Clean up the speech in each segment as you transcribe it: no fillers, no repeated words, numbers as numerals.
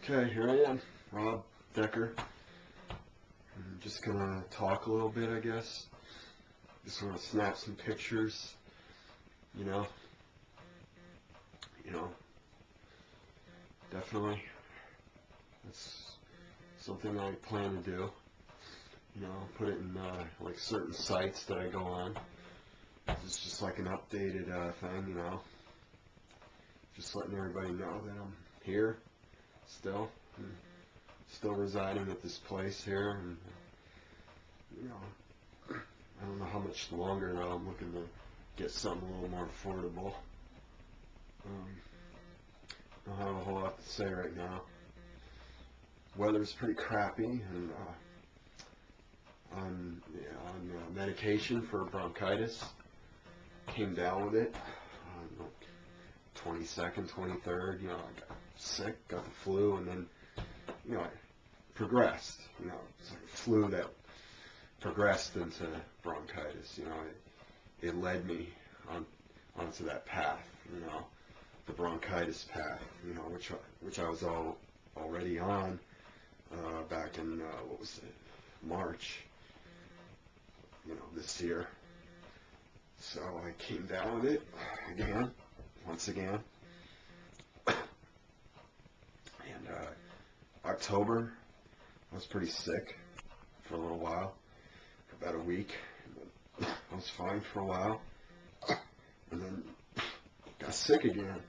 Okay, here I am, Rob Decker. I'm just gonna talk a little bit, I guess. Just want to snap some pictures, you know. Definitely. That's something I plan to do. Put it in like certain sites that I go on. It's just like an updated thing, Just letting everybody know that I'm here still. Still residing at this place here, and I don't know how much longer though. I'm looking to get something a little more affordable. I don't have a whole lot to say right now. Weather's pretty crappy, and I'm on medication for bronchitis. Came down with it on 22nd, 23rd. I got sick, got the flu, and then I progressed. It's like a flu that progressed into bronchitis. It led me onto that path. The bronchitis path. Which I was already on back in what was it, March. This year. So I came down with it again, once again. And October, I was pretty sick for a little while, for about a week. I was fine for a while, and then got sick again.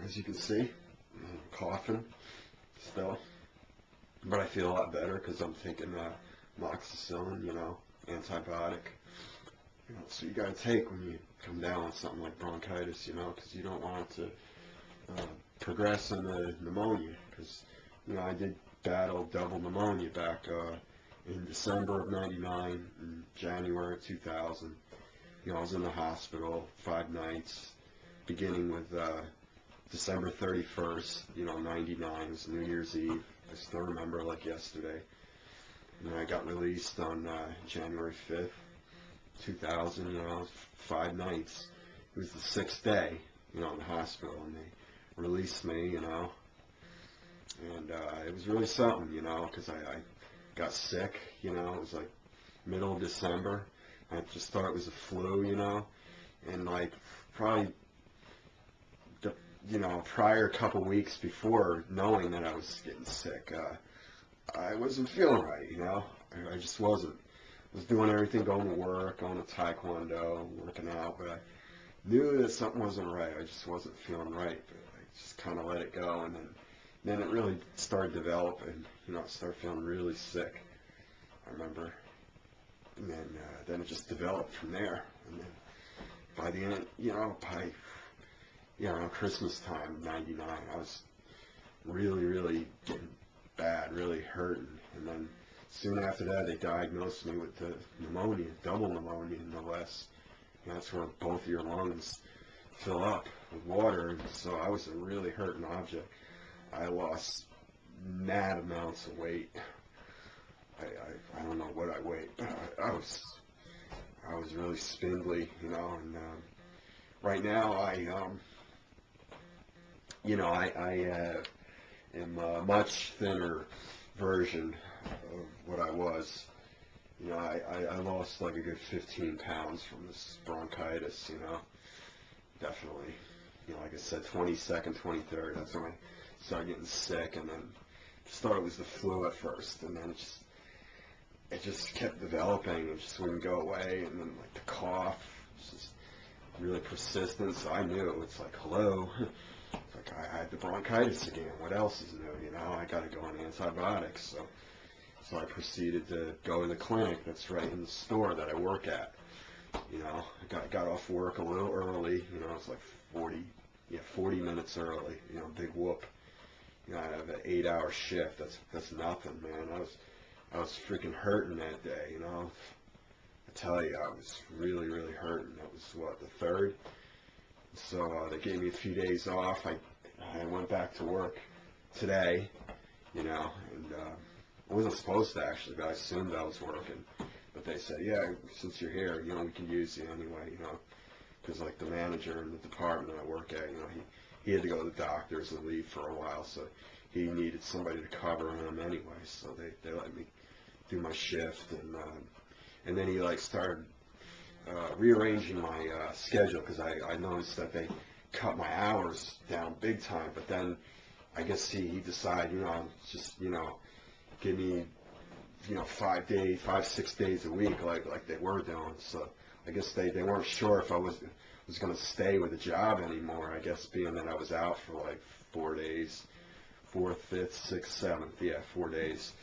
As you can see, I'm coughing still, but I feel a lot better because I'm taking amoxicillin, antibiotic. So you gotta take when you come down with something like bronchitis, because you don't want it to progress into pneumonia. Because I did battle double pneumonia back in December of '99 and January of 2000. I was in the hospital 5 nights, beginning with December 31st, '99. It was New Year's Eve. I still remember like yesterday. And I got released on January 5th, 2000. 5 nights. It was the 6th day, in the hospital, and they released me, and it was really something, because I got sick, it was like middle of December. I just thought it was a flu, and like probably the prior couple weeks before knowing that I was getting sick, I wasn't feeling right, I just wasn't. I was doing everything, going to work, going to taekwondo, working out, but I knew that something wasn't right. I just wasn't feeling right, but I just kind of let it go, and then it really started developing. I started feeling really sick, I remember, and then it just developed from there. And then by the end, by Christmas time, '99, I was really getting bad, really hurting, and then soon after that, they diagnosed me with the pneumonia, double pneumonia, no less. That's where both of your lungs fill up with water, and so I was a really hurting object. I lost mad amounts of weight. I don't know what I weighed, but I was really spindly, and right now I am a much thinner version of what I was. I lost like a good 15 pounds from this bronchitis, definitely. Like I said, 22nd, 23rd, that's when I started getting sick, and then just thought it was the flu at first, and then it just kept developing, it just wouldn't go away, and then like the cough, it's just really persistent, so I knew, it's like, hello, it's like I had the bronchitis again, what else is new, I gotta go on antibiotics, so I proceeded to go to the clinic that's right in the store that I work at. I got off work a little early, it's like 40 minutes early, big whoop. I have an 8-hour shift, that's nothing, man. I was freaking hurting that day, I tell you, I was really hurting. That was, what, the 3rd? So they gave me a few days off. I went back to work today, and I wasn't supposed to actually, but I assumed I was working. But they said, yeah, since you're here, we can use you anyway, because like the manager in the department that I work at, he had to go to the doctors and leave for a while, so he needed somebody to cover him anyway. So they let me do my shift, and then he like started rearranging my schedule, because I noticed that they cut my hours down big time. But then I guess he decided, just give me 5, 6 days a week like they were doing. So I guess they weren't sure if I was going to stay with the job anymore. I guess being that I was out for like 4 days, 4th, 5th, 6th, 7th, yeah, 4 days.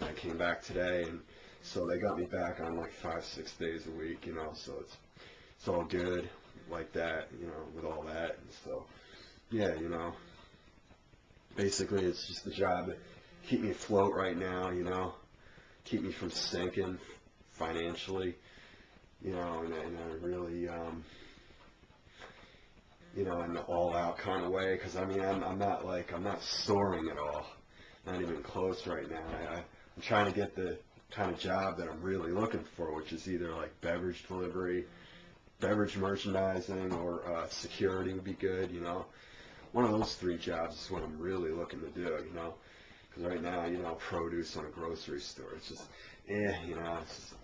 I came back today, and so they got me back on like 5, 6 days a week. So it's all good like that, with all that. And so yeah, basically it's just the job that keep me afloat right now, keep me from sinking financially, in a really, in an all-out kind of way. Because I mean, I'm not soaring at all, not even close right now. I'm trying to get the kind of job that I'm really looking for, which is either like beverage delivery, beverage merchandising, or security would be good. One of those 3 jobs is what I'm really looking to do. Because right now, produce on a grocery store, it's just, it's just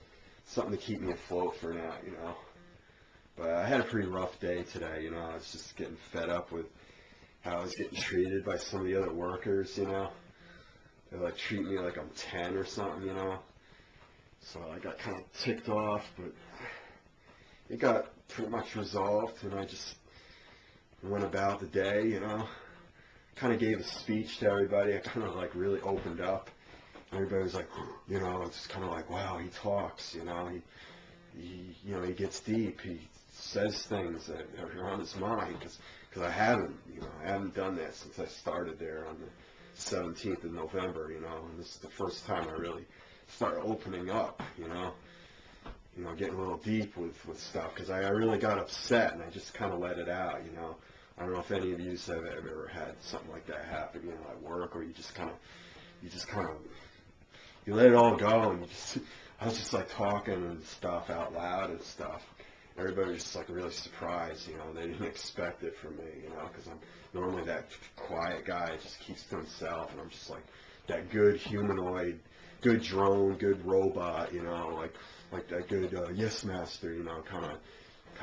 something to keep me afloat for now. But I had a pretty rough day today. I was just getting fed up with how I was getting treated by some of the other workers. They like treat me like I'm 10 or something. So I got kind of ticked off, but it got pretty much resolved, and I just went about the day. Kind of gave a speech to everybody. I kind of like really opened up. Everybody was like, it's kind of like, wow, he talks. He gets deep. He says things that are on his mind, because I haven't done that since I started there on the 17th of November. And this is the first time I really started opening up. Getting a little deep with stuff, because I really got upset, and I just kind of let it out. I don't know if any of you have ever had something like that happen, at work, or you just kind of you let it all go, and I was just like talking and stuff out loud and stuff. Everybody was just like really surprised, they didn't expect it from me, because I'm normally that quiet guy that just keeps to himself, and I'm just like that good humanoid, good drone, good robot, like that good yes master, kind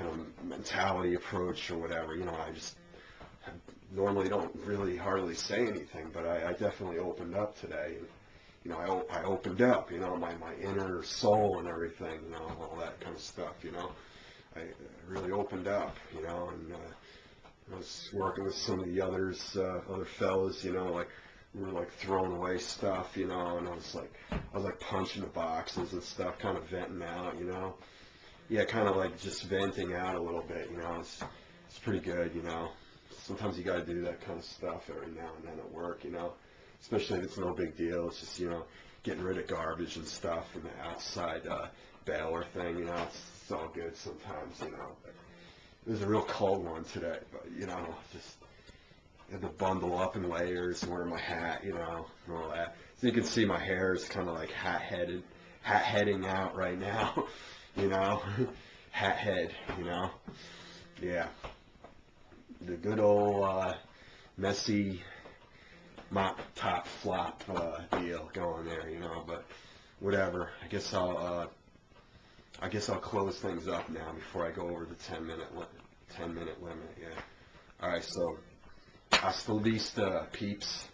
of mentality approach or whatever. I normally don't really hardly say anything, but I definitely opened up today. And, I opened up, my inner soul and everything, all that kind of stuff. I really opened up, and I was working with some of the other fellas, like we were like throwing away stuff, and I was like punching the boxes and stuff, kind of venting out, yeah, kind of like just venting out a little bit, it's pretty good, Sometimes you got to do that kind of stuff every now and then at work, especially if it's no big deal. It's just, getting rid of garbage and stuff from the outside baler thing, it's all good sometimes, But it was a real cold one today, but, just had to bundle up in layers, wear my hat, and all that. So you can see my hair is kind of like hat-heading out right now, hat head, yeah. The good old messy mop top flop deal going there, but whatever. I guess I'll close things up now before I go over the 10-minute limit. Yeah. All right. So hasta la vista, peeps.